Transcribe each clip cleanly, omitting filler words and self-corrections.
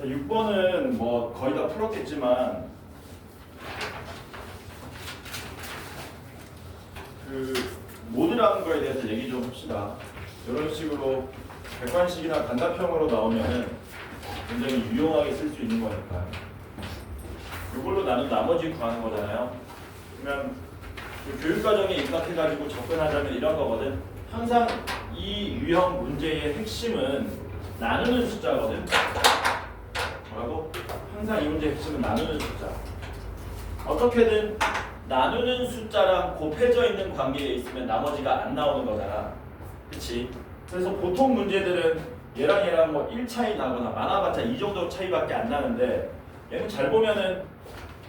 자, 6번은 뭐 거의 다 풀었겠지만 그 모드라는 거에 대해서 얘기 좀 합시다. 이런 식으로 객관식이나 단답형으로 나오면은 굉장히 유용하게 쓸 수 있는 거니까. 이걸로 나는 나머지 구하는 거잖아요. 그러면 그 교육과정에 입각해가지고 접근하자면 이런 거거든. 항상 이 유형 문제의 핵심은 나누는 숫자거든. 뭐라고? 항상 이 문제의 핵심은 나누는 숫자. 어떻게든 나누는 숫자랑 곱해져 있는 관계에 있으면 나머지가 안 나오는 거잖아. 그치? 그래서 보통 문제들은 얘랑 뭐 1 차이 나거나 많아봤자 이 정도 차이밖에 안 나는데 얘는 잘 보면은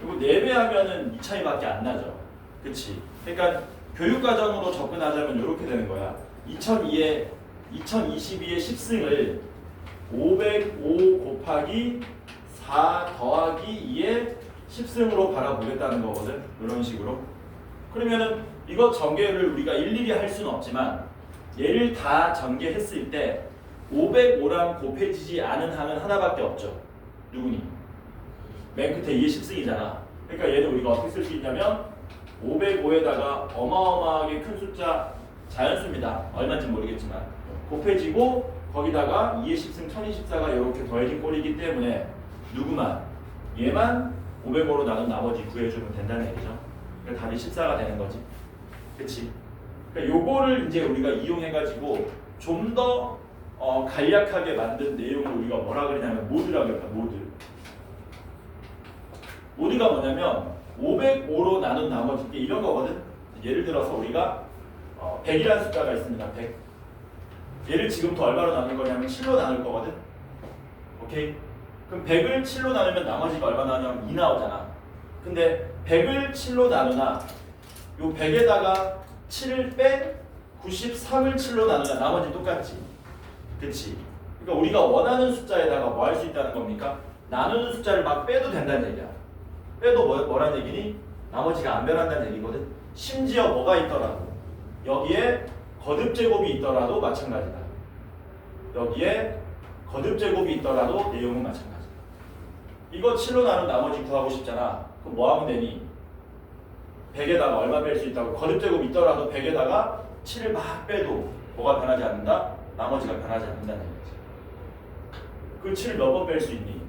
이거 4배 하면은 이 차이밖에 안 나죠. 그치? 그러니까 교육과정으로 접근하자면 이렇게 되는 거야. 2022의 10승을 505 곱하기 4 더하기 2의 10승으로 바라보겠다는 거거든. 이런 식으로. 그러면은 이거 전개를 우리가 일일이 할 수는 없지만 얘를 다 전개했을 때 505랑 곱해지지 않은 항은 하나밖에 없죠. 누구니? 맨 끝에 2의 10승이잖아. 그러니까 얘는 우리가 어떻게 쓸 수 있냐면 505에다가 어마어마하게 큰 숫자 자연수입니다. 얼마인지 모르겠지만 곱해지고 거기다가 2의 10승 1024가 이렇게 더해진 꼴이기 때문에 누구만? 얘만 505로 나눈 나머지 구해주면 된다는 얘기죠. 그러니까 답이 14가 되는 거지. 그치? 그러니까 요거를 이제 우리가 이용해가지고 좀 더 간략하게 만든 내용을 우리가 뭐라 그러냐면 모드라고 그럴까? 모드가 뭐냐면 505로 나눈 나머지 게 이런 거거든. 예를 들어서 우리가 100이라는 숫자가 있습니다. 100. 얘를 지금부터 얼마로 나눌 거냐면 7로 나눌 거거든. 오케이? 그럼 100을 7로 나누면 나머지가 얼마 나오냐면 2 나오잖아. 근데 100을 7로 나누나 요 100에다가 7을 뺀 93을 7로 나누나 나머지 똑같지. 그치? 그러니까 우리가 원하는 숫자에다가 뭐 할 수 있다는 겁니까? 나누는 숫자를 막 빼도 된다는 얘기야. 빼도 뭐란 얘기니? 나머지가 안 변한다는 얘기거든. 심지어 뭐가 있더라도 여기에 거듭제곱이 있더라도 마찬가지다. 여기에 거듭제곱이 있더라도 내용은 마찬가지다. 이거 7로 나눈 나머지 구하고 싶잖아. 그럼 뭐 하면 되니? 100에다가 얼마 뺄 수 있다고? 거듭제곱 있더라도 100에다가 7을 막 빼도 뭐가 변하지 않는다? 나머지가 변하지 않는다는 얘기지. 그 7 몇 번 뺄 수 있니?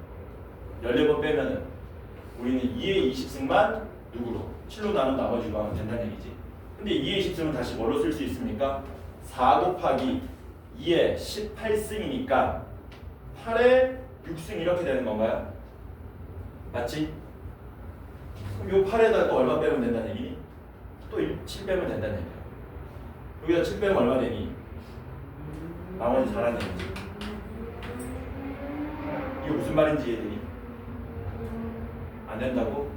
14번 빼면은 우리는 2의 20승만 누구로? 7로 나눈 나머지 구하면 된다는 얘기지. 근데 2의 20승은 다시 뭘로 쓸 수 있습니까? 4 곱하기 2의 18승이니까 8의 6승 이렇게 되는 건가요? 맞지? 그럼 요 8에다 또 얼마 빼면 된다는 얘기니? 또 7 빼면 된다는 얘기야. 여기다 7 빼면 얼마 되니? 나머지 4라는 얘기지. 이게 무슨 말인지 이해되니? 안 된다고?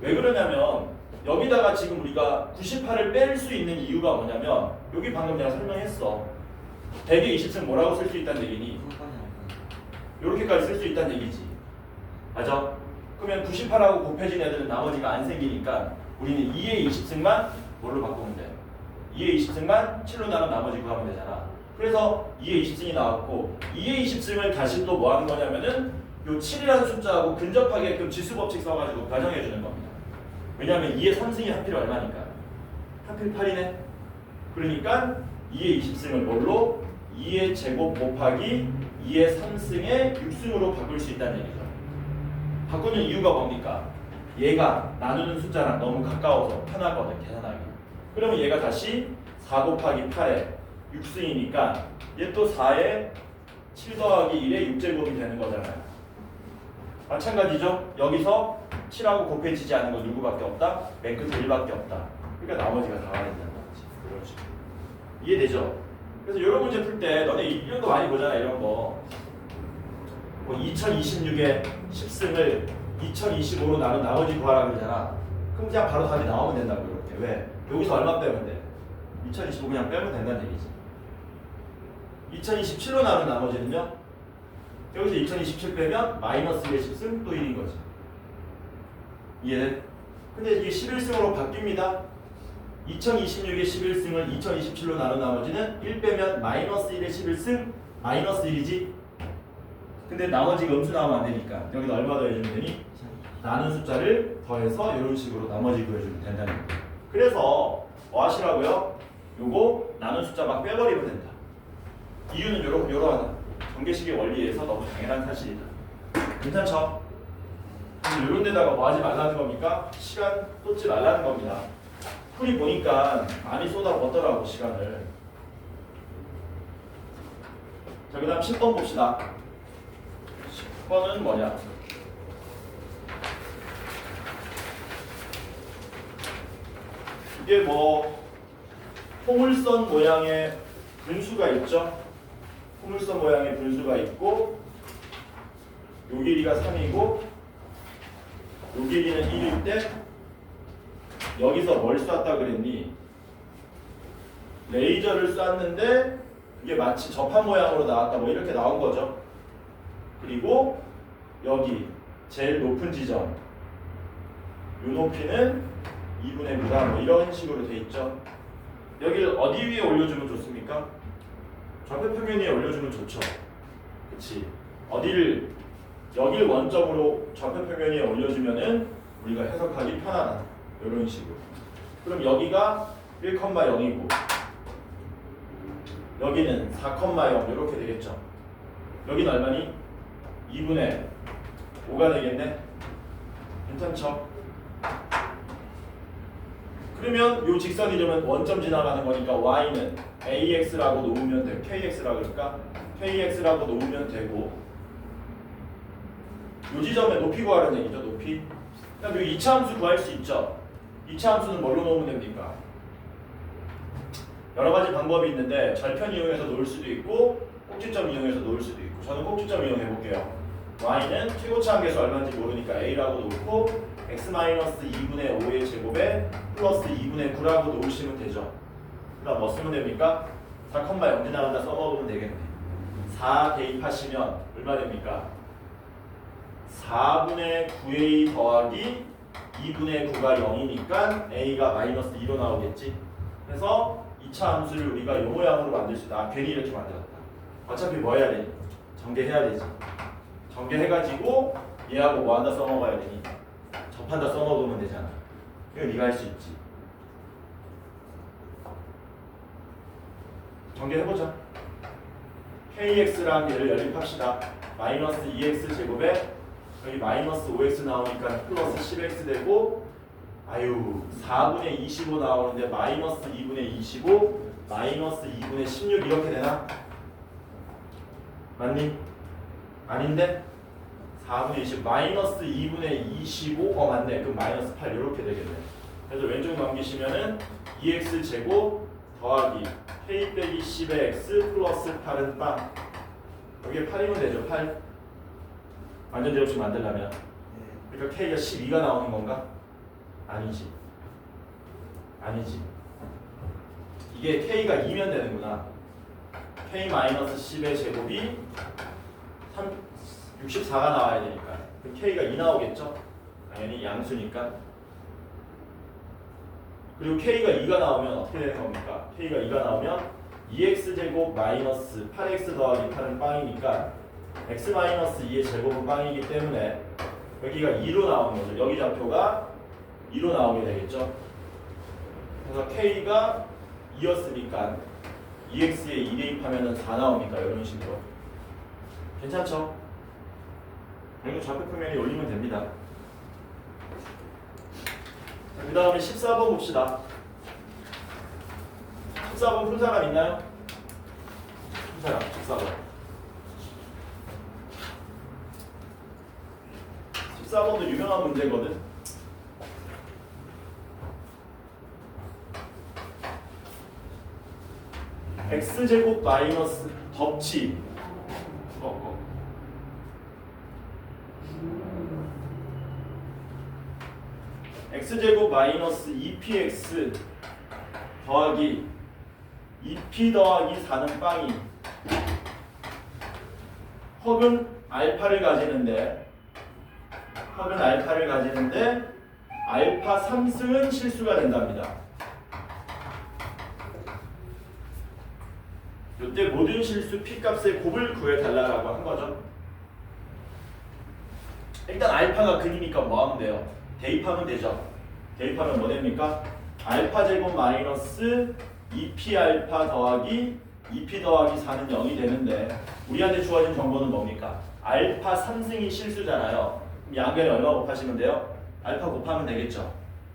왜 그러냐면 여기다가 지금 우리가 98을 뺄 수 있는 이유가 뭐냐면 여기 방금 내가 설명했어. 100의 20승 뭐라고 쓸 수 있다는 얘기니? 이렇게까지 쓸 수 있다는 얘기지. 맞아? 그러면 98하고 곱해진 애들은 나머지가 안 생기니까 우리는 2의 20승만 뭘로 바꾸면 돼? 2의 20승만 7로 나눈 나머지 구하면 되잖아. 그래서 2의 20승이 나왔고 2의 20승을 다시 또 뭐 하는 거냐면은 요 7이라는 숫자하고 근접하게끔 지수법칙 써가지고 변형해 주는 겁니다. 왜냐하면 2의 3승이 하필 얼마니까? 하필 8이네. 그러니까 2의 20승을 뭘로? 2의 제곱 곱하기 2의 3승의 6승으로 바꿀 수 있다는 얘기죠. 바꾸는 이유가 뭡니까? 얘가 나누는 숫자랑 너무 가까워서 편하거든, 계산하기. 그러면 얘가 다시 4 곱하기 8에 6승이니까 얘 또 4에 7 더하기 1에 6제곱이 되는 거잖아요. 마찬가지죠? 여기서 7하고 곱해지지 않은 거 누구밖에 없다? 맨 끝에 1밖에 없다. 그러니까 나머지가 다 와야 된다는 거지. 그런 식으로. 이해되죠? 그래서 이런 문제 풀 때 너네 이런 거 많이 보잖아. 이런 거. 뭐 2026에 10승을 2025로 나눈 나머지 구하라 그러잖아. 그럼 그냥 바로 답이 나오면 된다고 이렇게. 왜? 여기서 얼마 빼면 돼? 2025 그냥 빼면 된다는 얘기지. 2027로 나눈 나머지는요? 여기서 2027 빼면 마이너스 1의 10승 또 1인 거지. 이해돼? 근데 이게 11승으로 바뀝니다. 2026의 11승을 2027로 나눈 나머지는 1 빼면 마이너스 1의 11승 마이너스 1이지. 근데 나머지가 음수 나오면 안 되니까 여기다 얼마 더해주면 되니? 나눈 숫자를 더해서 이런 식으로 나머지 구해주면 된다는 거예요. 그래서 뭐 하시라고요? 요거 나눈 숫자 막 빼버리면 된다. 이유는 요러하다. 전개식의 원리에서 너무 당연한 사실이다. 괜찮죠? 이런 데다가 뭐 하지 말라는 겁니까? 시간 쏟지 말라는 겁니다. 풀이 보니까 많이 쏟아붓더라고 시간을. 자, 그 다음 10번 봅시다. 10번은 뭐냐? 이게 뭐 포물선 모양의 분수가 있죠. 포물선 모양의 분수가 있고 요 길이가 3이고 요 길이는 1일 때 여기서 뭘 쐈다 그랬니? 레이저를 쐈는데 그게 마치 접한 모양으로 나왔다 뭐 이렇게 나온 거죠. 그리고 여기 제일 높은 지점 요 높이는 2분의 9다 뭐 이런 식으로 돼 있죠. 여기를 어디 위에 올려주면 좋습니까? 좌표 평면 위에 올려주면 좋죠. 그치? 어디를 여기를 원점으로 좌표 평면 위에 올려주면은 우리가 해석하기 편안한 이런 식으로. 그럼 여기가 1,0이고 여기는 4,0 이렇게 되겠죠. 여기는 얼마니? 2분의 5가 되겠네. 괜찮죠? 그러면 이 직선 이름은 원점 지나가는 거니까 y는 ax라고 놓으면 돼. kx라고 그럴까? kx라고 놓으면 되고 이 지점에 높이 구하라는 얘기죠. 높이. 그럼 이 2차 함수 구할 수 있죠. 2차 함수는 뭘로 놓으면 됩니까? 여러 가지 방법이 있는데 절편 이용해서 놓을 수도 있고 꼭지점 이용해서 놓을 수도 있고 저는 꼭지점 이용해 볼게요. y는 최고차 함계수 얼마인지 모르니까 a라고 놓고 x-2분의 5의 제곱에 플러스 2분의 9라고 놓으시면 되죠. 그럼 뭐 쓰면 됩니까? 4,0 지나간다 써먹으면 되겠네. 4 대입하시면 얼마 됩니까? 4분의 9a 더하기 2분의 9가 0이니까 a가 마이너스 2로 나오겠지. 그래서 2차 함수를 우리가 이 모양으로 만들 수 있다. 괜히 이렇게 만들었다. 어차피 뭐 해야 되니? 전개해야 되지. 전개해가지고 얘하고 뭐 한다 써먹어야 되니? 접한다 써먹으면 되잖아. 이거 네가 할 수 있지. 전개해보자. kx랑 얘를 연립합시다. 마이너스 2x 제곱에 여기 마이너스 5x 나오니까 플러스 10x 되고 아유 4분의 25 나오는데 마이너스 2분의 25 마이너스 2분의 16 이렇게 되나? 맞니? 아닌데? 4분의 20 마이너스 2분의 25 맞네. 그럼 마이너스 8 이렇게 되겠네. 그래서 왼쪽 넘기시면은 2x 제곱 더하기 k 빼기 10의 x 플러스 8은 빵. 여기에 8이면 되죠. 8 완전 제곱식 만들려면 그러니까 k가 12가 나오는 건가? 아니지. 아니지. 이게 k가 2면 되는구나. k-10의 제곱이 64가 나와야 되니까 그럼 k가 2 나오겠죠? 당연히 양수니까. 그리고 k가 2가 나오면 어떻게 되는 겁니까? k가 2가 나오면 2x제곱 마이너스 8x 더하기 8은 빵이니까 x-2의 제곱은 빵이기 때문에 여기가 2로 나오는 거죠. 여기 좌표가 2로 나오게 되겠죠. 그래서 k가 2였으니까 2x에 2 대입하면 4 나옵니까? 이런 식으로. 괜찮죠? 이거 좌표 평면에 올리면 됩니다. 그 다음에 14번 봅시다. 14번 푼 사람 있나요? 푼 사람 14번. 14번도 유명한 문제거든. x제곱 마이너스 덮치 x제곱 마이너스 2px 더하기 2p 더하기 4는 빵이 헉은 알파를 가지는데 알파 3승은 실수가 된답니다. 이때 모든 실수 p값의 곱을 구해달라고 한 거죠. 일단 알파가 근이니까 뭐 하면 돼요? 대입하면 되죠. 대입하면 뭐 됩니까? 알파 제곱 마이너스 2p 알파 더하기 2p 더하기 4는 0이 되는데 우리한테 주어진 정보는 뭡니까? 알파 3승이 실수잖아요. 그럼 양변에 얼마 곱하시면 돼요? 알파 곱하면 되겠죠.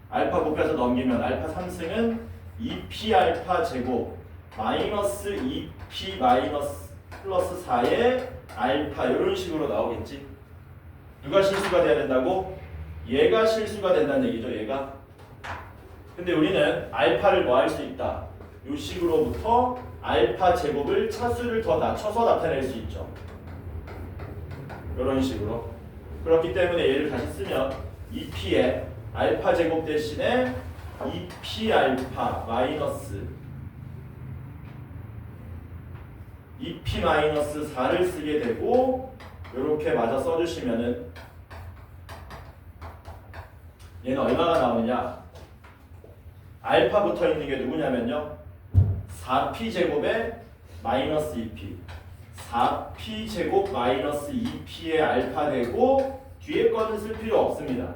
알파 곱해서 넘기면 알파 3승은 2p 알파 제곱 마이너스 2p 마이너스 플러스 4의 알파 이런 식으로 나오겠지. 누가 실수가 돼야 된다고? 얘가 실수가 된다는 얘기죠. 얘가. 근데 우리는 알파를 뭐 할 수 있다. 이 식으로부터 알파 제곱을 차수를 더 낮춰서 나타낼 수 있죠. 이런 식으로. 그렇기 때문에 얘를 다시 쓰면 2p에 알파 제곱 대신에 2p 알파 마이너스 2p 마이너스 4를 쓰게 되고 이렇게 맞아 써주시면은 얘는 얼마가 나오느냐? 알파 붙어 있는 게 누구냐면요. 4p 제곱에 마이너스 2p 4p 제곱 마이너스 2p의 알파 되고 뒤에 거는 쓸 필요 없습니다.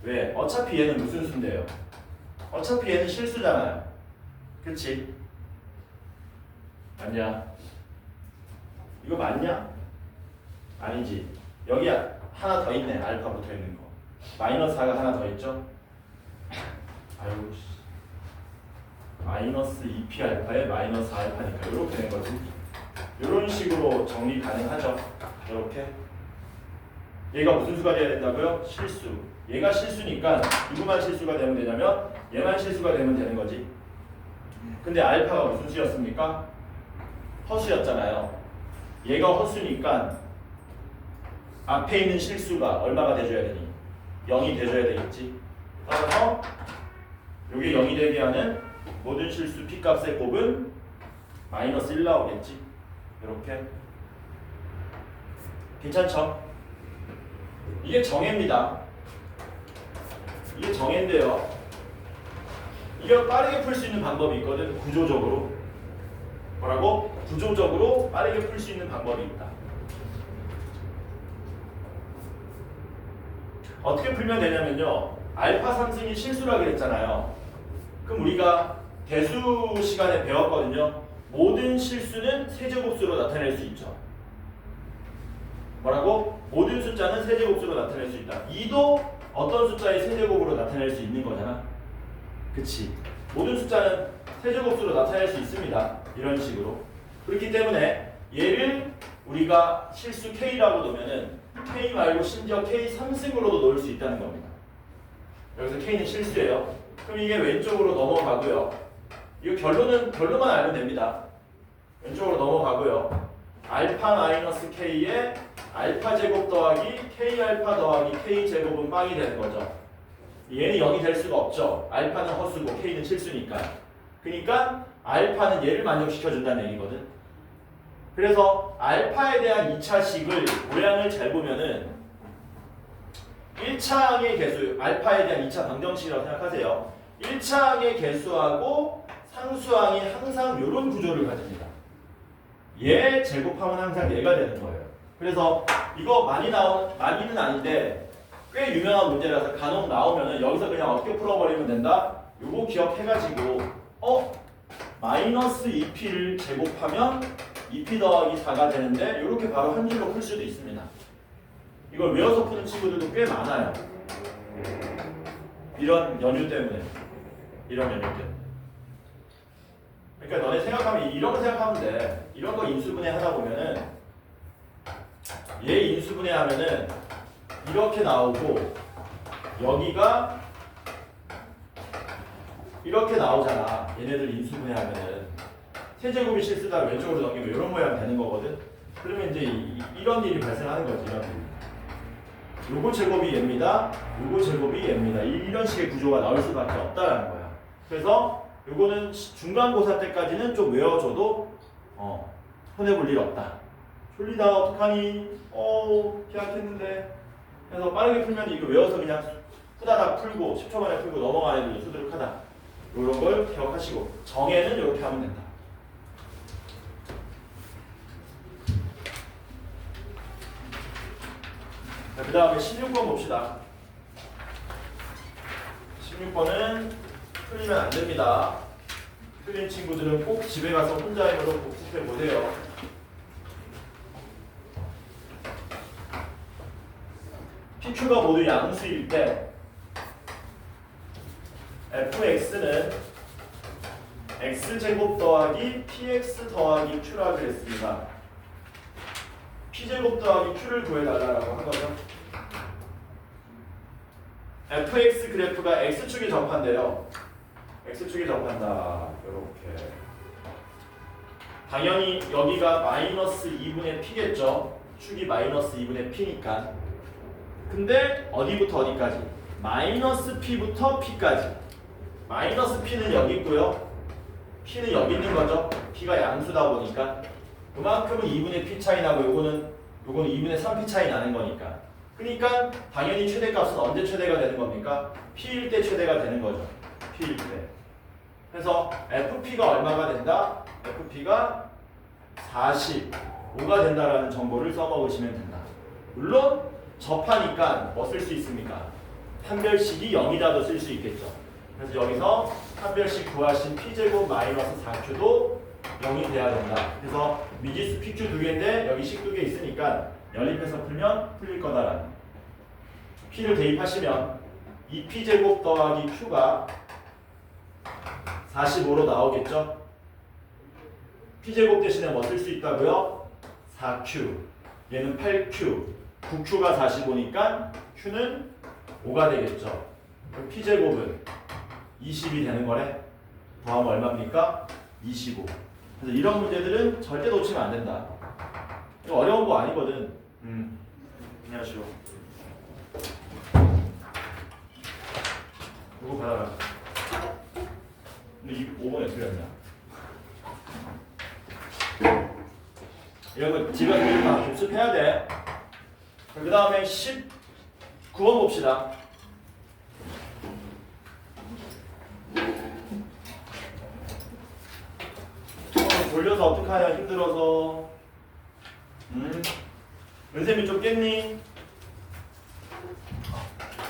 왜? 어차피 얘는 무슨 수인데요? 어차피 얘는 실수잖아요. 그치? 맞냐? 이거 맞냐? 아니지. 여기 하나 더 있네. 알파 붙어 있는 거. 마이너스 4가 하나 더 있죠? 아이고 씨. 마이너스 2p 알파에 마이너스 4 알파니까 이렇게 된 거지. 이런 식으로 정리 가능하죠. 이렇게. 얘가 무슨 수가 돼야 된다고요? 실수. 얘가 실수니까 누구만 실수가 되면 되냐면 얘만 실수가 되면 되는 거지. 근데 알파가 무슨 수였습니까? 허수였잖아요. 얘가 허수니까 앞에 있는 실수가 얼마가 돼줘야 되니? 0이 돼줘야 되겠지. 따라서 이게 0이 되게 하는 모든 실수 P값의 곱은 마이너스 1 나오겠지. 이렇게. 괜찮죠? 이게 정해입니다. 이게 정해인데요. 이게 빠르게 풀 수 있는 방법이 있거든. 구조적으로. 뭐라고? 구조적으로 빠르게 풀 수 있는 방법이 있다. 어떻게 풀면 되냐면요. 알파 3승이 실수라고 그랬잖아요. 그럼 우리가 대수 시간에 배웠거든요. 모든 실수는 세제곱수로 나타낼 수 있죠. 뭐라고? 모든 숫자는 세제곱수로 나타낼 수 있다. 2도 어떤 숫자의 세제곱으로 나타낼 수 있는 거잖아. 그치? 모든 숫자는 세제곱수로 나타낼 수 있습니다. 이런 식으로. 그렇기 때문에 얘를 우리가 실수 K라고 놓으면은 K 말고 심지어 K 3승으로도 놓을 수 있다는 겁니다. 여기서 K는 실수예요. 그럼 이게 왼쪽으로 넘어가고요. 이거 결론만 알면 됩니다. 왼쪽으로 넘어가고요. 알파 마이너스 K에 알파 제곱 더하기 K 알파 더하기 K 제곱은 빵이 되는 거죠. 얘는 0이 될 수가 없죠. 알파는 허수고 K는 실수니까. 그러니까 알파는 얘를 만족시켜준다는 얘기거든. 그래서 알파에 대한 2차식을 모양을 잘 보면은 1차항의 개수, 알파에 대한 2차 방정식이라고 생각하세요. 1차항의 개수하고 상수항이 항상 이런 구조를 가집니다. 얘 제곱하면 항상 얘가 되는 거예요. 그래서 이거 많이는 아닌데 꽤 유명한 문제라서 간혹 나오면은 여기서 그냥 어떻게 풀어버리면 된다? 요거 기억해가지고 마이너스 2p를 제곱하면 2p 더하기 4가 되는데 이렇게 바로 한 줄로 풀 수도 있습니다. 이걸 외워서 푸는 친구들도 꽤 많아요. 이런 연유 때문에. 그러니까 너네 생각하면 이런 거 생각하면 돼. 이런 거 인수분해 하다 보면은 얘 인수분해 하면은 이렇게 나오고 여기가 이렇게 나오잖아. 얘네들 인수분해 하면은 세제곱이 실수다 왼쪽으로 넘기면 이런 모양 되는 거거든. 그러면 이제 이런 일이 발생하는 거지. 이런 일. 요거 제곱이 얘입니다. 요거 제곱이 얘입니다. 이런 식의 구조가 나올 수밖에 없다라는 거야. 그래서 요거는 중간고사 때까지는 좀 외워줘도 손해볼 일 없다. 졸리다 어떡하니? 계약했는데. 그래서 빠르게 풀면 이거 외워서 그냥 후다닥 풀고 10초 만에 풀고 넘어가는 애들도 수두룩하다. 이런 걸 기억하시고 정의는 이렇게 하면 된다. 그 다음에 16번 봅시다. 16번은 틀리면 안 됩니다. 틀린 친구들은 꼭 집에 가서 혼자 힘으로 복습해 보세요. PQ가 모두 양수일 때 fx는 x제곱 더하기 px 더하기 q라 그랬습니다. p제곱 더하기 q를 구해달라고 한 거죠. fx 그래프가 x축에 접한대요. x축에 접한다. 이렇게. 당연히 여기가 마이너스 2분의 p겠죠. 축이 마이너스 2분의 p니까. 근데 어디부터 어디까지? 마이너스 p부터 p까지. 마이너스 p는 여기 있고요. p는 여기 있는 거죠. p가 양수다 보니까. 그만큼은 2분의 p 차이 나고 요거는 2분의 3p 차이 나는 거니까. 그러니까 당연히 최대값은 언제 최대가 되는 겁니까? p일 때 최대가 되는 거죠. p일 때. 그래서 fp가 얼마가 된다? fp가 45가 된다라는 정보를 써먹으시면 된다. 물론 접하니까 뭐 쓸 수 있습니까? 판별식이 0이라도 쓸 수 있겠죠. 그래서 여기서 판별식 구하신 p제곱 마이너스 4q도 0이 돼야 된다. 그래서 미지수 pq 두 개인데 여기 식 두 개 있으니까 연립해서 풀면 풀릴 거다라는. p를 대입하시면 이 p제곱 더하기 q가 45로 나오겠죠. p제곱 대신에 뭐 쓸 수 있다고요? 4q. 얘는 8q. 9q가 45니까 q는 5가 되겠죠. 그럼 p제곱은 20이 되는 거래. 더하면 얼마입니까? 25. 그래서 이런 문제들은 절대 놓치면 안 된다. 이거 어려운 거 아니거든. 그냥 쉬워. 이거 받아라. 근데 이 5번에 어떻게 했냐? 이런 거 집에 가서 다 복습해야 돼. 그 다음에 19번 봅시다. 돌려서 어떡하냐 힘들어서. 은쌤이 좀 깼니?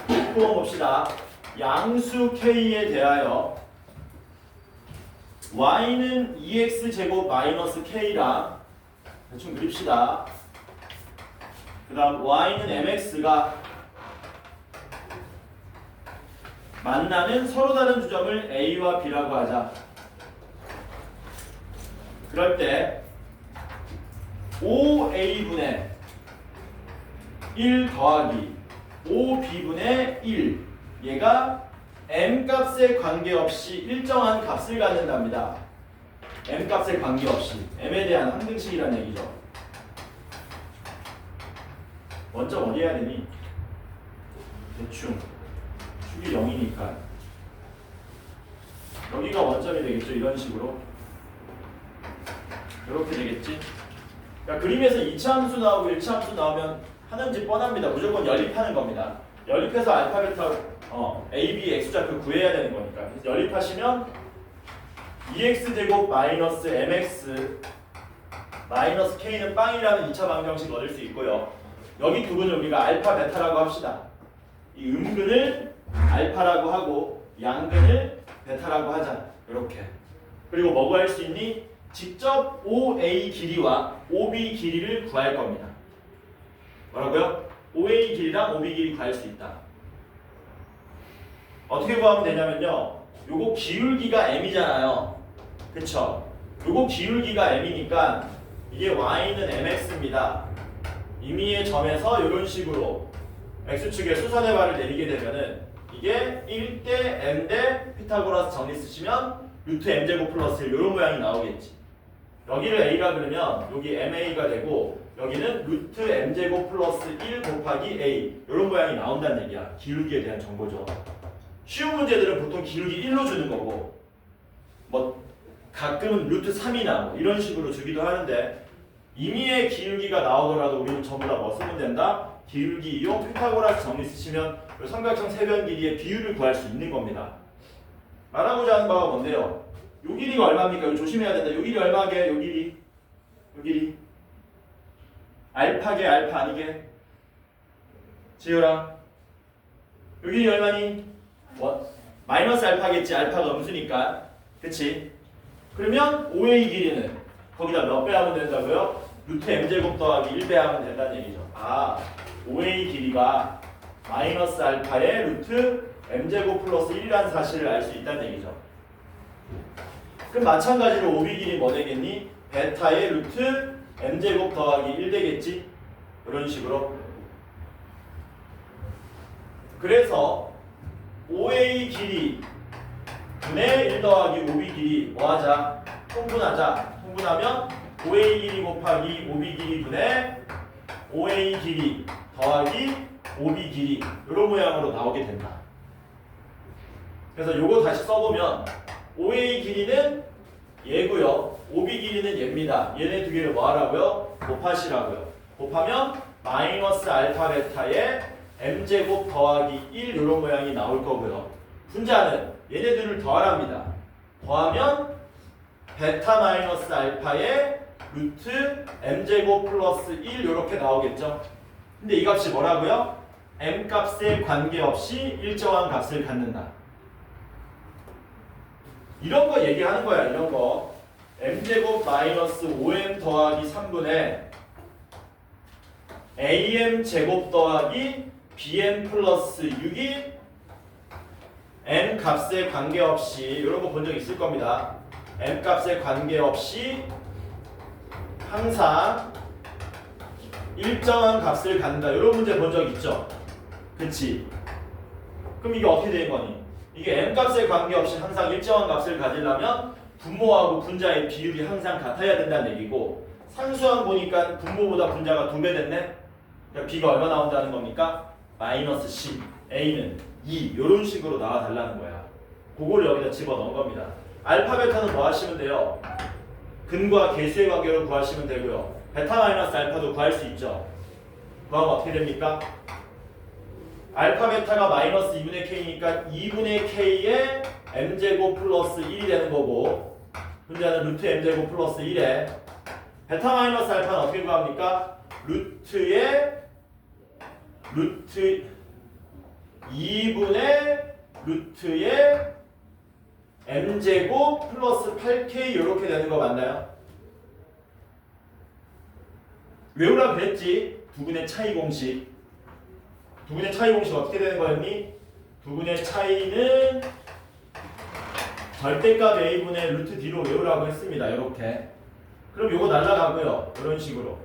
19번 봅시다. 양수 k에 대하여 y는 2x제곱 마이너스 k라 대충 그립시다. 그 다음 y는 mx가 만나는 서로 다른 주점을 a와 b라고 하자. 그럴 때 5a분의 1 더하기 5b분의 1 얘가 m값에 관계없이 일정한 값을 갖는답니다. m값에 관계없이 m에 대한 항등식이라는 얘기죠. 원점 어디 해야 되니? 대충 축이 0이니까 여기가 원점이 되겠죠. 이런 식으로 이렇게 되겠지. 그러니까 그림에서 2차 함수 나오고 1차 함수 나오면 하는지 뻔합니다. 무조건 연립하는 겁니다. 연립해서 알파 베타 a, b, x좌표 구해야 되는 거니까. 그래서 연립하시면 2x제곱 마이너스 mx 마이너스 k는 빵이라는 2차 방정식 얻을 수 있고요. 여기 두 분을 우리가 알파 베타라고 합시다. 이 음근을 알파라고 하고 양근을 베타라고 하자. 이렇게. 그리고 뭐 구할 수 있니? 직접 OA 길이와 OB 길이를 구할 겁니다. 뭐라고요? OA 길이랑 OB 길이 구할 수 있다. 어떻게 구하면 되냐면요. 요거 기울기가 m이잖아요. 그쵸? 요거 기울기가 m이니까 이게 y는 mx입니다. 임의의 점에서 이런 식으로 x축에 수선의 발을 내리게 되면은 이게 1대 m 대 피타고라스 정리 쓰시면 루트 m제곱 플러스 이런 모양이 나오겠지. 여기를 a라 그러면 여기 ma가 되고 여기는 루트 m제곱 플러스 1 곱하기 a 이런 모양이 나온다는 얘기야. 기울기에 대한 정보죠. 쉬운 문제들은 보통 기울기 1로 주는 거고 뭐 가끔은 루트 3이나 뭐 이런 식으로 주기도 하는데 임의의 기울기가 나오더라도 우리는 전부 다 뭐 쓰면 된다? 기울기 이용 피타고라스 정리 쓰시면 삼각형 세변 길이의 비율을 구할 수 있는 겁니다. 말하고자 하는 바가 뭔데요? 요 길이가 얼마입니까? 이거 조심해야 된다. 요 길이 얼마게? 요 길이. 요 길이. 알파게 알파 아니게? 지우라. 여기 얼마니? 마이너스 알파겠지. 알파가 음수니까. 그치? 그러면 5의 길이는 거기다 몇 배 하면 된다고요? 루트 m제곱 더하기 1배 하면 된다는 얘기죠. 5의 길이가 마이너스 알파의 루트 m제곱 플러스 1이라는 사실을 알 수 있다는 얘기죠. 그럼 마찬가지로 5의 길이 뭐 되겠니? 베타의 루트 m제곱 더하기 1 되겠지? 이런 식으로. 그래서 5의 길이 분의 1 더하기 5의 길이 뭐하자? 통분하자. 통분하면 5의 길이 곱하기 5의 길이 분의 5의 길이 더하기 5의 길이 이런 모양으로 나오게 된다. 그래서 요거 다시 써보면 5의 길이는 얘고요. 5의 길이는 얘입니다. 얘네 두 개를 뭐 하라고요? 곱하시라고요. 곱하면 마이너스 알파 베타의 m제곱 더하기 1 이런 모양이 나올 거고요. 분자는 얘네들을 더하랍니다. 더하면 베타 마이너스 알파의 루트 m제곱 플러스 1 이렇게 나오겠죠. 근데 이 값이 뭐라고요? m 값에 관계없이 일정한 값을 갖는다. 이런 거 얘기하는 거야. 이런 거 m제곱 마이너스 5m 더하기 3분의 am 제곱 더하기 bm 플러스 6이 m 값에 관계없이 이런 거 본 적 있을 겁니다. m 값에 관계없이 항상 일정한 값을 갖는다. 이런 문제 본 적 있죠? 그치? 그럼 이게 어떻게 되는 거니? 이게 m 값에 관계없이 항상 일정한 값을 가지려면 분모하고 분자의 비율이 항상 같아야 된다는 얘기고, 상수항 보니까 분모보다 분자가 2배 됐네? 그러니까 b가 얼마 나온다는 겁니까? 마이너스 10, a는 2 이런 식으로 나와달라는 거야. 그걸 여기다 집어넣은 겁니다. 알파 베타는 뭐 하시면 돼요? 근과 계수의 관계로 구하시면 되고요. 베타 마이너스 알파도 구할 수 있죠. 그럼 어떻게 됩니까? 알파 베타가 마이너스 2분의 k니까 2분의 k의 m제곱 플러스 1이 되는 거고, 분자는 루트 m제곱 플러스 1에 베타 마이너스 알파는 어떻게 구합니까? 루트 2분의 루트의 m제곱 플러스 8k 이렇게 되는 거 맞나요? 외우라 그랬지. 두분의 차이 공식. 두분의 차이 공식 어떻게 되는 거였니? 두분의 차이는 절대값 a분의 루트 d로 외우라고 했습니다. 이렇게. 그럼 요거 날라가고요. 이런 식으로.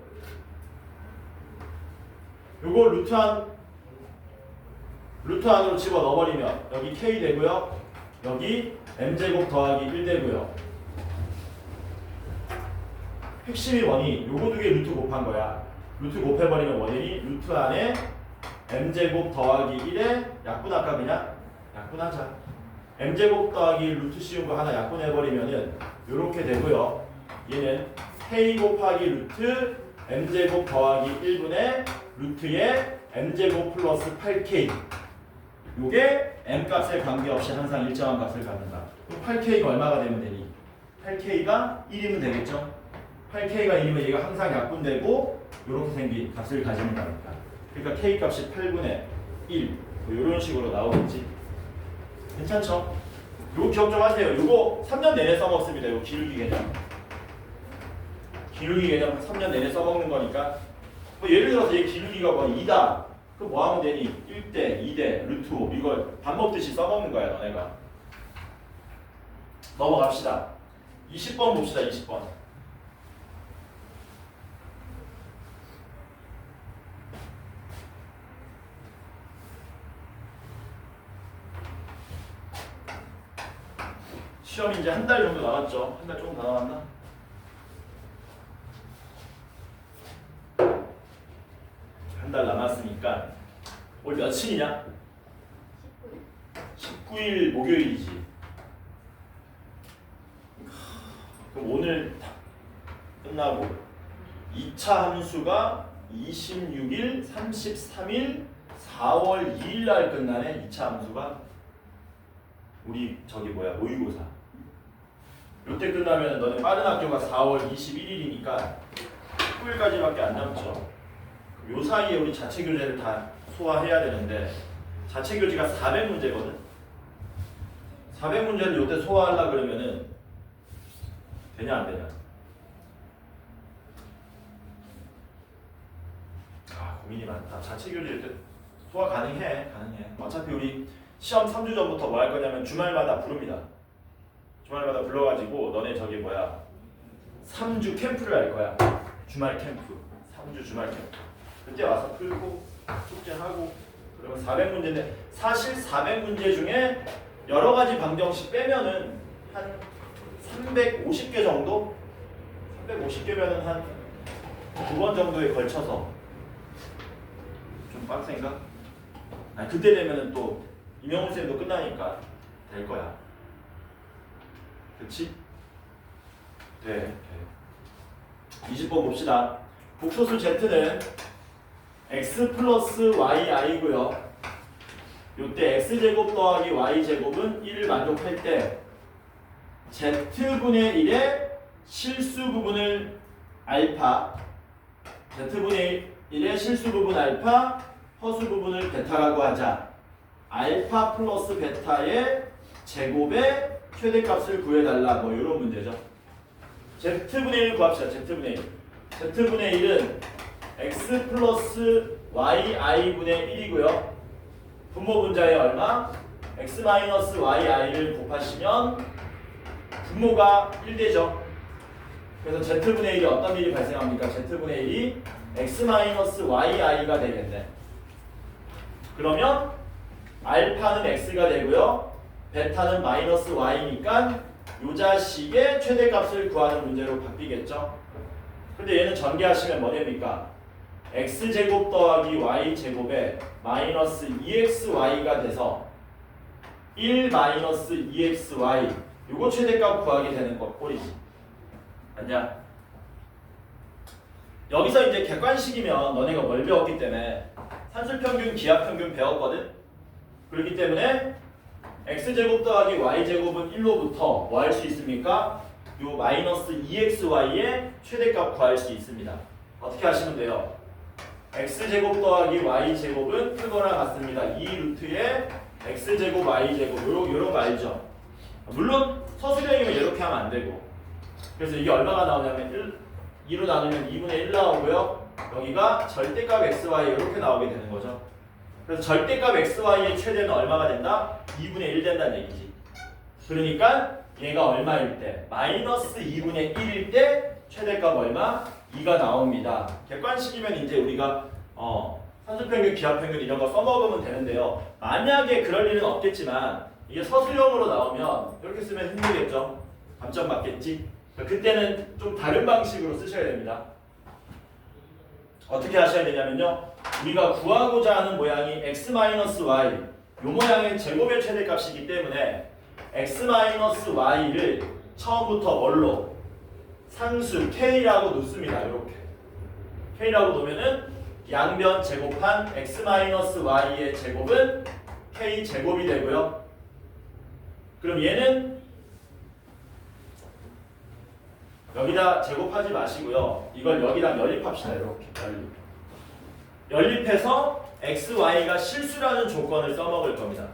요거 루트 안으로 집어 넣어버리면 여기 k 되고요. 여기 m제곱 더하기 1 되고요. 핵심이 뭐니? 요거 두 개 루트 곱한 거야. 루트 곱해버리면 뭐되니? 루트 안에 m제곱 더하기 1에 약분할까 그냥? 약분하자. m제곱 더하기 루트 씌운 거 하나 약분해버리면은 요렇게 되고요. 얘는 k 곱하기 루트 m제곱 더하기 1분의 루트의 m제곱 플러스 8k. 요게 m값에 관계없이 항상 일정한 값을 갖는다. 그럼 8k가 얼마가 되면 되니? 8k가 1이면 되겠죠? 8k가 1이면 얘가 항상 약분되고 요렇게 생긴 값을 가지는 거니까. 그러니까 k값이 8분의 1 뭐 이런 식으로 나오겠지. 괜찮죠? 요거 기억 좀 하세요. 요거 3년 내내 써먹습니다. 요거 기울기 개념. 기울기 개념 3년 내내 써먹는 거니까. 뭐 예를 들어서 얘 기울기가 뭐 2다. 그럼 뭐 하면 되니? 1대, 2대, 루트 5 이걸 밥 먹듯이 써먹는 거야 너네가. 넘어갑시다. 20번 봅시다. 20번. 시험이 이제 한 달 정도 남았죠. 한 달 조금 더 남았나? 한 달 남았으니까 오늘 며칠이냐? 19일 목요일이지. 그럼 오늘 끝나고 2차 함수가 26일, 33일, 4월 2일 날 끝나네. 2차 함수가 우리 저기 뭐야 모의고사. 이때 끝나면 너네 빠른 학교가 4월 21일이니까 19일까지밖에 안 남죠. 요 사이에 우리 자체 교재를 다 소화해야 되는데 자체 교지가 400문제거든. 400문제를 요때 소화하려 그러면은 되냐 안 되냐? 아 고민이 많다. 자체 교지 요때 소화 가능해. 어차피 우리 시험 3주 전부터 뭐 할 거냐면 주말마다 부릅니다. 주말마다 불러가지고 너네 저기 뭐야 3주 캠프를 할 거야. 주말 캠프. 3주 주말 캠프. 그때 와서 풀고 숙제하고 그러면 400문제인데 사실 400문제 중에 여러 가지 방정식 빼면은 한 350개 정도? 350개면은 한 2번 정도에 걸쳐서 좀 빡센가? 아니 그때 되면은 또 임영훈 쌤도 끝나니까 될 거야. 그치? 돼. 20번 봅시다. 복소수 z는 x 플러스 yi고요. 요때 x제곱 더하기 y제곱은 1을 만족할 때 z분의 1의 실수 부분을 알파 z분의 1의 실수 부분 알파 허수 부분을 베타라고 하자. 알파 플러스 베타의 제곱의 최대값을 구해달라 뭐 이런 문제죠. z분의 1 구합시다. z분의 1 z분의 1은 x 플러스 yi분의 1이고요. 분모 분자에 얼마? x 마이너스 yi를 곱하시면 분모가 1되죠. 그래서 z분의 1이 어떤 일이 발생합니까? z분의 1이 x 마이너스 yi가 되겠네. 그러면 알파는 x가 되고요. 베타는 마이너스 y니까 요 자식의 최대값을 구하는 문제로 바뀌겠죠. 근데 얘는 전개하시면 뭐 됩니까? x제곱 더하기 y제곱에 마이너스 2xy가 돼서 1 마이너스 2xy 요거 최대값 구하게 되는 거 꼴이지. 맞냐? 여기서 이제 객관식이면 너네가 뭘 배웠기 때문에 산술평균, 기하평균 배웠거든? 그렇기 때문에 x제곱 더하기 y제곱은 1로부터 뭐 할 수 있습니까? 요 마이너스 2xy의 최대값 구할 수 있습니다. 어떻게 하시면 돼요? x제곱 더하기 y제곱은 크거나 같습니다. 2 루트의 x제곱 y제곱 요런 거 알죠? 물론 서술형이면 이렇게 하면 안 되고 그래서 이게 얼마가 나오냐면 2로 나누면 2분의 1 나오고요. 여기가 절대값 xy 이렇게 나오게 되는 거죠. 그래서 절대값 xy의 최대는 얼마가 된다? 2분의 1 된다는 얘기지. 그러니까 얘가 얼마일 때? 마이너스 2분의 1일 때 최대값 얼마? 2가 나옵니다. 객관식이면 이제 우리가 산술평균, 기하평균 이런 거 써먹으면 되는데요. 만약에 그럴 일은 없겠지만 이게 서술형으로 나오면 이렇게 쓰면 힘들겠죠. 감점 받겠지. 그때는 좀 다른 방식으로 쓰셔야 됩니다. 어떻게 하셔야 되냐면요. 우리가 구하고자 하는 모양이 x-y 요 모양의 제곱의 최대값이기 때문에 x-y를 처음부터 뭘로? 상수 k라고 놓습니다. 이렇게 k라고 놓으면은 양변 제곱한 x-y의 제곱은 k 제곱이 되고요. 그럼 얘는 여기다 제곱하지 마시고요. 이걸 여기다 연립합시다. 이렇게 연립해서 xy가 실수라는 조건을 써먹을 겁니다.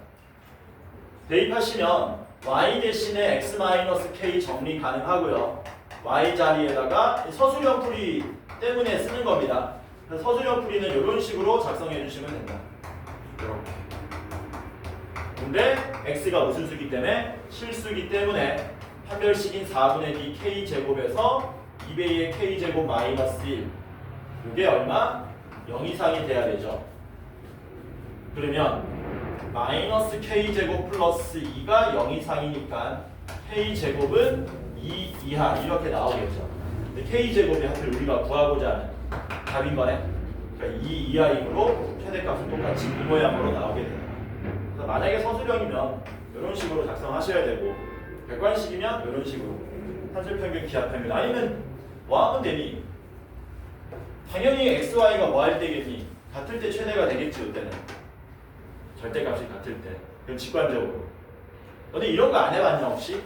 대입하시면 y 대신에 x-k 정리 가능하고요. y 자리에다가 서술형 풀이 때문에 쓰는 겁니다. 그래서 서술형 풀이는 이런 식으로 작성해 주시면 된다. 이렇게. 근데 x가 무슨 수기 때문에? 실수기 때문에 판별식인 4분의 d k제곱에서 2배의 k제곱 마이너스 1 이게 얼마? 0 이상이 돼야 되죠. 그러면 마이너스 k제곱 플러스 2가 0 이상이니까 k제곱은 2 이하 이렇게 나오겠죠. 근데 k제곱이 하필 우리가 구하고자 하는 답인 거네. 그러니까 2 이하이므로 최대값은 똑같이 이 모양으로 나오게 돼요. 그래서 만약에 서술형이면 이런 식으로 작성하셔야 되고 객관식이면 이런 식으로 산술평균, 기하평균 아니면 뭐 하면 되니? 당연히 xy가 뭐 할 때겠니? 같을 때 최대가 되겠지. 이때는 절대값이 같을 때. 그럼 직관적으로 너네 이런 거 안 해봤냐 혹시?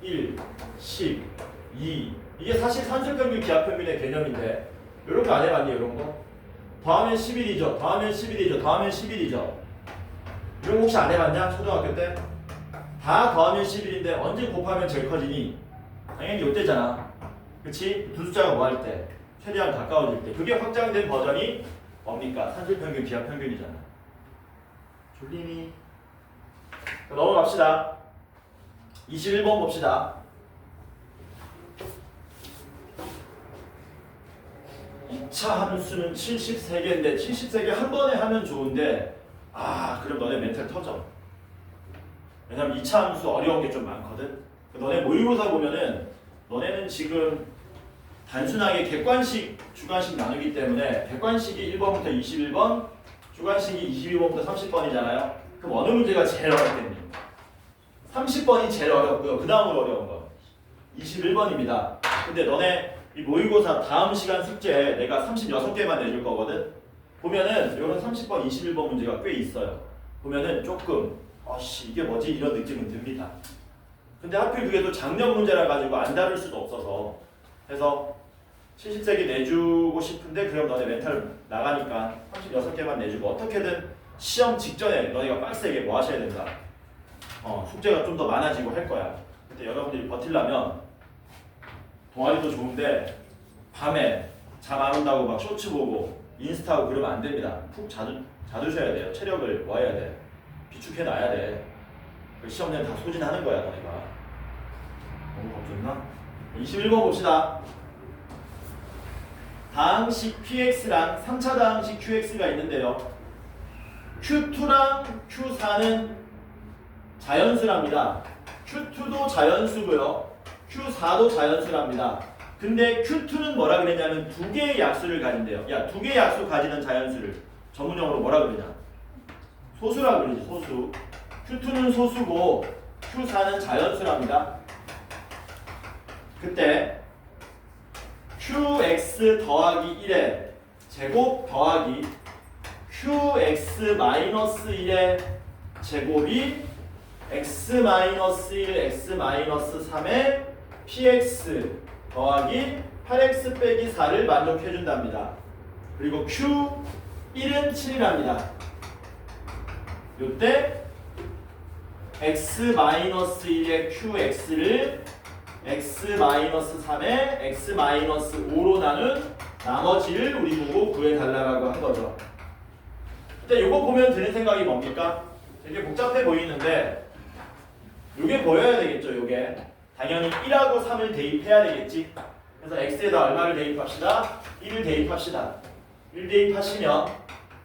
1, 10, 2 이게 사실 산술평균, 기하평균의 개념인데 이런 거 안 해봤니? 이런 거? 더하면 11이죠. 더하면 11이죠. 더하면 11이죠. 이런 거 혹시 안 해봤냐? 초등학교 때? 다 더하면 11인데 언제 곱하면 제일 커지니? 당연히 이때잖아. 그치? 두 숫자가 뭐 할 때? 최대한 가까워질 때. 그게 확장된 버전이 뭡니까? 산술평균, 기하평균이잖아. 졸리니? 넘어갑시다. 21번 봅시다. 2차 함수는 73개인데 73개 한 번에 하면 좋은데 그럼 너네 멘탈 터져. 왜냐면 2차 함수 어려운 게 좀 많거든. 너네 모의고사 보면은 너네는 지금 단순하게 객관식, 주관식 나누기 때문에 객관식이 1번부터 21번, 주관식이 22번부터 30번이잖아요. 그럼 어느 문제가 제일 어렵겠니? 30번이 제일 어렵고요. 그 다음으로 어려운 거 21번입니다. 근데 너네 이 모의고사 다음 시간 숙제 내가 36개만 내줄 거거든. 보면은 이런 30번, 21번 문제가 꽤 있어요. 보면은 조금 이게 뭐지? 이런 느낌은 듭니다. 근데 하필 그게 또 작년 문제라 가지고 안 다룰 수도 없어서 그래서 70세기 내주고 싶은데 그럼 너네 멘탈 나가니까 36개만 내주고 어떻게든 시험 직전에 너네가 빡세게 뭐 하셔야 된다. 숙제가 좀 더 많아지고 할 거야. 근데 여러분들이 버틸려면 동아리도 좋은데 밤에 잠 안 온다고 막 쇼츠 보고 인스타하고 그러면 안 됩니다. 푹 자두셔야 돼요. 체력을 모아야 돼. 비축해 놔야 돼. 시험장 다 소진하는 거야 너네가. 너무 겁줬나? 21번 봅시다. 다항식 px랑 3차 다항식 qx가 있는데요. q2랑 q4는 자연수랍니다. q2도 자연수고요. q4도 자연수랍니다. 근데 q2는 뭐라 그랬냐면 두 개의 약수를 가진대요. 야, 두 개의 약수 가지는 자연수를 전문용어로 뭐라 그러냐? 소수라 그러지, 소수. q2는 소수고 q4는 자연수랍니다. 그때 qx 더하기 1의 제곱 더하기 qx-1의 제곱이 x-1, x-3의 px 더하기 8x 빼기 4를 만족해준답니다. 그리고 q1은 7이랍니다. 요때 x-1의 qx를 x-3의 x-5로 나눈 나머지를 우리 보고 구해달라고 한 거죠. 근데 요거 보면 드는 생각이 뭡니까? 되게 복잡해 보이는데 요게 보여야 되겠죠. 요게 당연히 1하고 3을 대입해야 되겠지. 그래서 x에다 얼마를 대입합시다? 1을 대입합시다. 1 대입하시면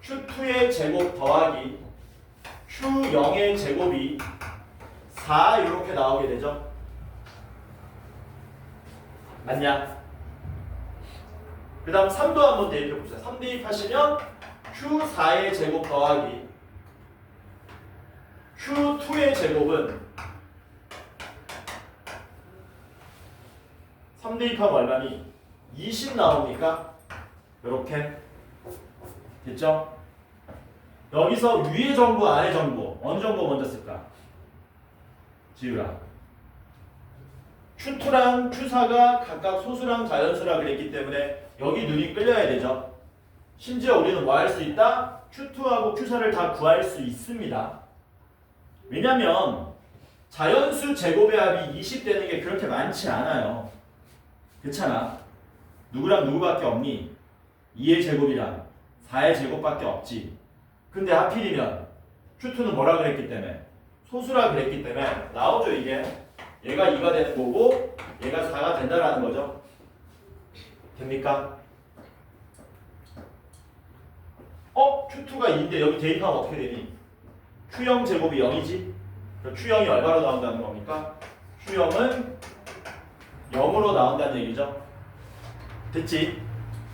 q2의 제곱 더하기 q0의 제곱이 4 이렇게 나오게 되죠. 맞냐? 그 다음 3도 한번 대입해 봅시다. 3 대입하시면 q4의 제곱 더하기 q2의 제곱은 3 대입하면 얼마니? 20 나옵니까? 이렇게 됐죠? 여기서 위의 정보, 아래 정보 어느 정보 먼저 쓸까? 지우라. q2랑 q4가 각각 소수랑 자연수라 그랬기 때문에 여기 눈이 끌려야 되죠. 심지어 우리는 뭐 할 수 있다? q2하고 q4를 다 구할 수 있습니다. 왜냐면 자연수 제곱의 합이 20 되는 게 그렇게 많지 않아요. 그렇잖아. 누구랑 누구밖에 없니? 2의 제곱이랑 4의 제곱밖에 없지. 근데 하필이면 q2는 뭐라 그랬기 때문에 소수라 그랬기 때문에 나오죠. 이게 얘가 2가 되는 거고 얘가 4가 된다라는 거죠. 됩니까? q2가 2인데 여기 대입하면 어떻게 되니? q0 제곱이 0이지? 그럼 q0이 얼마로 나온다는 겁니까? q0은 0으로 나온다는 얘기죠. 됐지?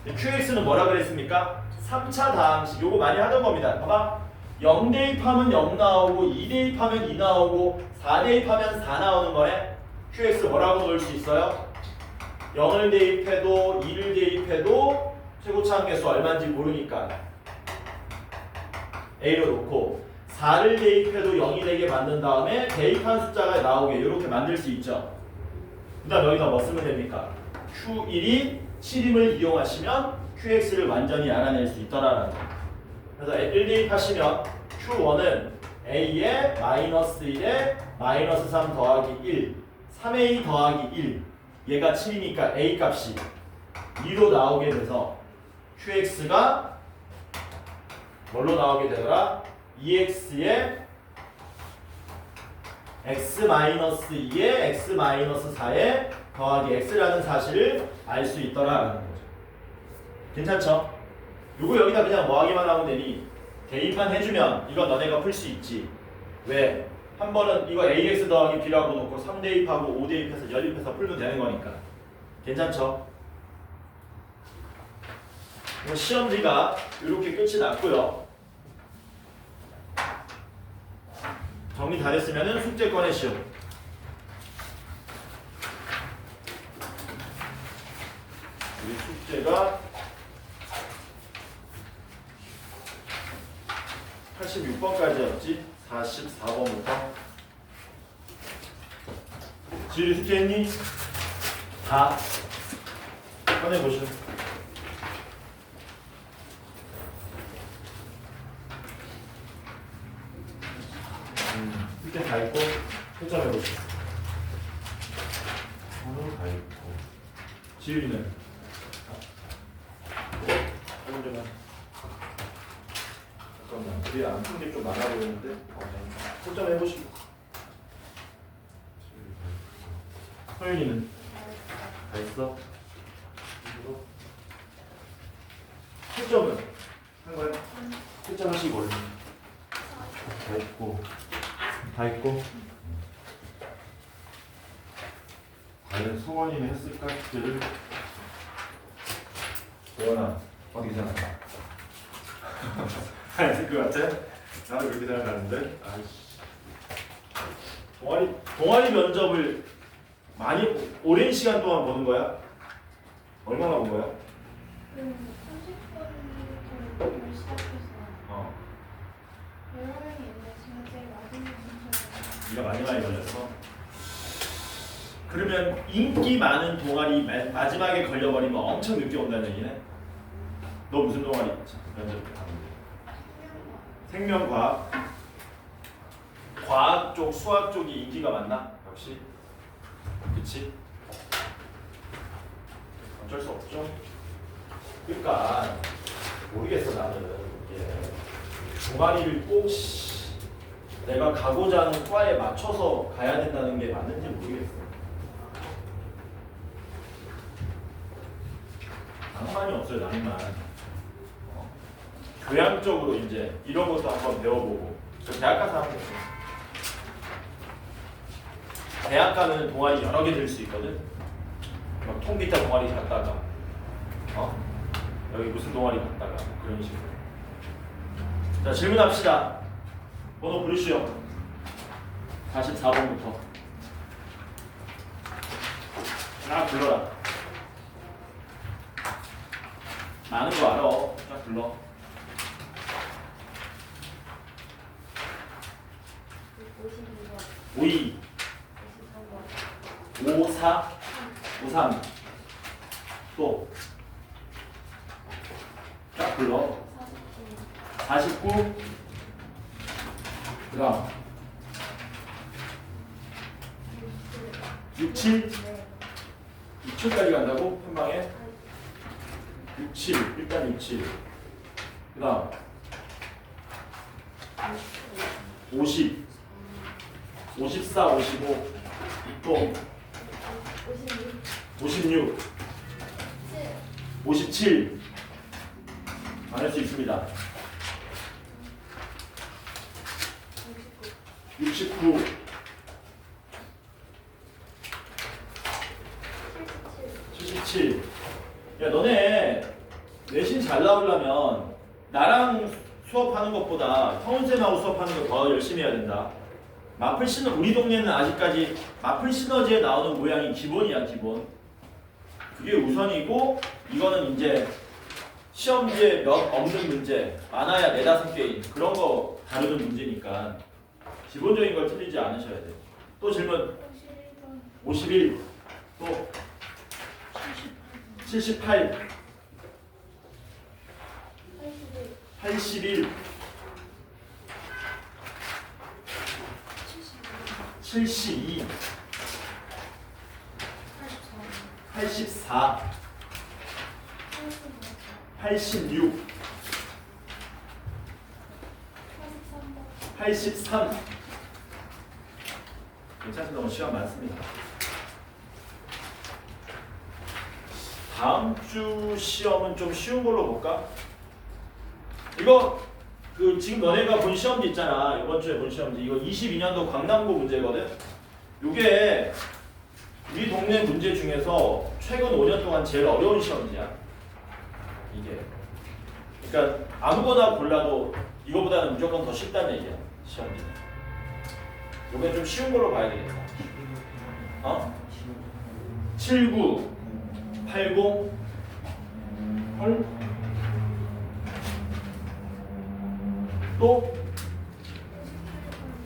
qx는 뭐라 그랬습니까? 3차 다항식. 요거 많이 하던 겁니다. 봐봐. 0 대입하면 0 나오고 2 대입하면 2 나오고 4 대입하면 4 나오는 거네. qx 뭐라고 넣을 수 있어요? 0을 대입해도 2를 대입해도 최고차항 개수 얼마인지 모르니까 a로 놓고 4를 대입해도 0이 되게 만든 다음에 대입한 숫자가 나오게 이렇게 만들 수 있죠. 그 다음 여기다 뭐 쓰면 됩니까? q1이 7임을 이용하시면 QX를 완전히 알아낼 수 있더라라는 거. 그래서 1 대입하시면 Q1은 A에 마이너스 1에 마이너스 3 더하기 1, 3A 더하기 1. 얘가 7이니까 A 값이 2로 나오게 돼서 QX가 뭘로 나오게 되더라? EX에 x-2에 x-4에 더하기 x라는 사실을 알 수 있더라라는 거죠. 괜찮죠? 요거 여기다 그냥 뭐하기만 하면 되니 대입만 해주면 이건 너네가 풀 수 있지. 왜? 한 번은 이거 ax 더하기 b라고 놓고 3대입하고 5대입해서 연립해서 풀면 되는 거니까. 괜찮죠? 시험지가 이렇게 끝이 났고요. 정리 다 됐으면 숙제 꺼내시오. 우리 숙제가 86번까지였지? 44번부터. 지율이 숙제했니? 다 꺼내보시오. 숙제 다 있고 채점해보시오. 오늘 다 있고. 지율이는? 잠깐만, 뒤에 안 푼 게 좀 많아 보이는데? 채점해보시고. 서윤이는? 다 있어? 채점은? 한 거야? 채점하시고 얼른. 다 있고. 다 있고. 과연 소원이는 했을까? 숙제를. 소원아, 어디 생각해? 안 했을 것 같아? 나도 그렇게 생각하는데. 아이씨. 동아리 면접을 많이 오랜 시간 동안 보는 거야? 얼마나 본 거야? 30분부터 시작해서 여러 명이 있는데 제가 제일 마지막에 네가 많이 걸렸어? 그러면 인기 많은 동아리 마지막에 걸려버리면 엄청 늦게 온다는 얘기네? 너 무슨 동아리 면접 봤는데? 생명과학. 과학 쪽, 수학 쪽이 인기가 많나? 역시. 그치? 어쩔 수 없죠. 그러니까 모르겠어 나는 이게 동아리를 꼭 내가 가고자 하는 과에 맞춰서 가야 된다는 게 맞는지 모르겠어. 낭만이 없어요, 낭만. 교양적으로 이제 이런 것도 한번 배워보고. 대학 가서 하면 됐어. 대학 가면 동아리 여러 개 들 수 있거든. 막 통기타 동아리 갔다가, 여기 무슨 동아리 갔다가 그런 식으로. 자, 질문합시다. 번호 부르시오. 44번부터. 딱 불러라. 많은 거 알아. 딱 불러. 52, 54, 53. 또. 딱 불러. 49. 그 다음. 67. 67까지 간다고? 한 방에? 67. 일단 67. 그 다음. 50. 54, 55. 또. 56. 57. 많을 수 있습니다. 69. 77. 야, 너네 내신 잘 나오려면 나랑 수업하는 것보다 형은쌤하고 수업하는 거 더 열심히 해야 된다. 마플 시너 우리 동네는 아직까지 마플 시너지에 나오는 모양이 기본이야, 기본. 그게 우선이고, 이거는 이제 시험지에 몇 없는 문제, 많아야 4-5개인 그런 거 다루는 문제니까 기본적인 걸 틀리지 않으셔야 돼요. 또 질문. 51. 또 78. 81, 72, 84, 86, 83. 괜찮습니다. 너무 시간 많습니다. 다음 주 시험은 좀 쉬운 걸로 볼까? 이거 그 지금 너네가 본 시험지 있잖아. 이번 주에 본 시험지. 이거 22년도 강남고 문제거든. 이게 우리 동네 문제 중에서 최근 5년 동안 제일 어려운 시험지야. 이게. 그러니까 아무거나 골라도 이거보다는 무조건 더 쉽다는 얘기야. 시험지. 이게 좀 쉬운 걸로 봐야 되겠다. 어? 79, 80, 헐? 또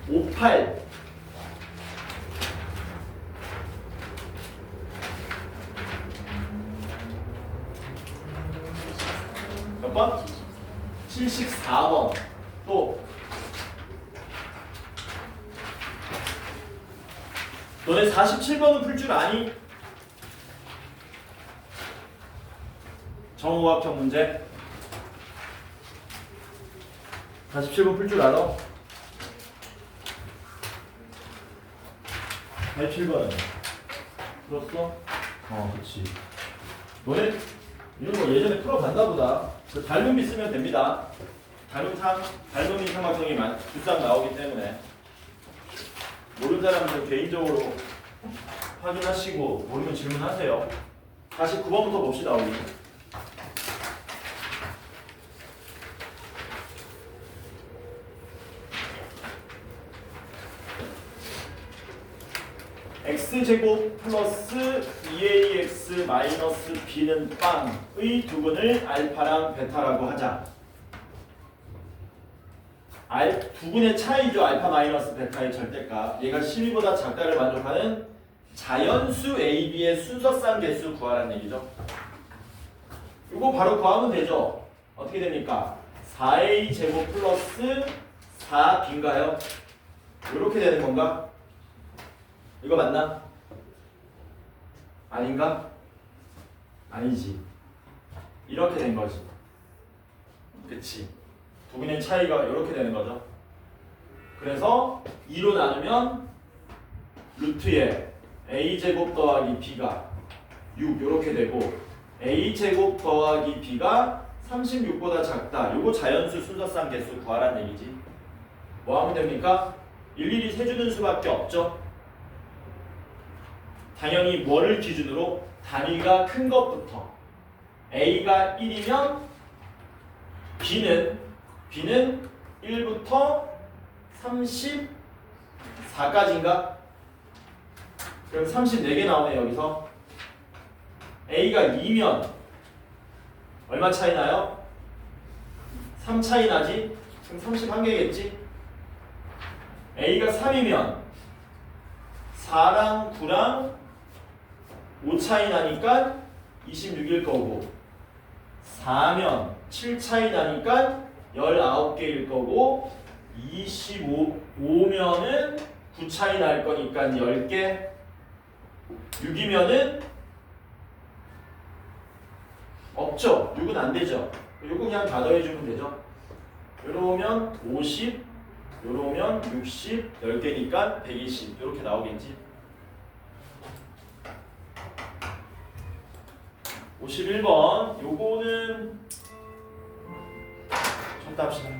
58. 몇 번? 74번. 또 너네 47번은 풀 줄 아니? 정오각형 문제 47번 풀 줄 알아? 47번 풀었어? 그렇지. 너네 이런 거 예전에 풀어봤나 보다. 그 닮음이 쓰면 됩니다. 닮음이 삼각형이 두쌍 나오기 때문에 모르는 사람들 개인적으로 확인하시고 모르면 질문하세요. 다시 9번부터 봅시다. 우리 x제곱 플러스 2ax 마이너스 b는 빵의 두근을 알파랑 베타라고 하자. 두근의 차이죠. 알파 마이너스 베타의 절대값. 얘가 12보다 작다를 만족하는 자연수 AB의 순서쌍 개수 구하라는 얘기죠. 이거 바로 구하면 되죠. 어떻게 됩니까? 4a 제곱 플러스 4b인가요? 이렇게 되는 건가? 이거 맞나? 아닌가? 아니지. 이렇게 된 거지. 그치? 두근의 차이가 이렇게 되는 거죠. 그래서 2로 나누면 루트에 a제곱 더하기 b가 6 이렇게 되고 a제곱 더하기 b가 36보다 작다. 요거 자연수 순서쌍 개수 구하라는 얘기지. 뭐 하면 됩니까? 일일이 세주는 수밖에 없죠. 당연히 뭐를 기준으로? 단위가 큰 것부터. a가 1이면 b는 1부터 34까지인가? 그럼 34개 나오네 여기서. a가 2면 얼마 차이 나요? 3 차이 나지? 그럼 31개겠지? a가 3이면 4랑 9랑 5 차이 나니까 26일 거고 4면 7 차이 나니까 19개일 거고 25면은 9 차이 날 거니까 10개 6이면은 없죠. 6은 안 되죠. 요거 그냥 다 더해주면 되죠. 요러면 50 요러면 60 10개니까 120 이렇게 나오겠지. 51번 요거는 쳤다 합시다.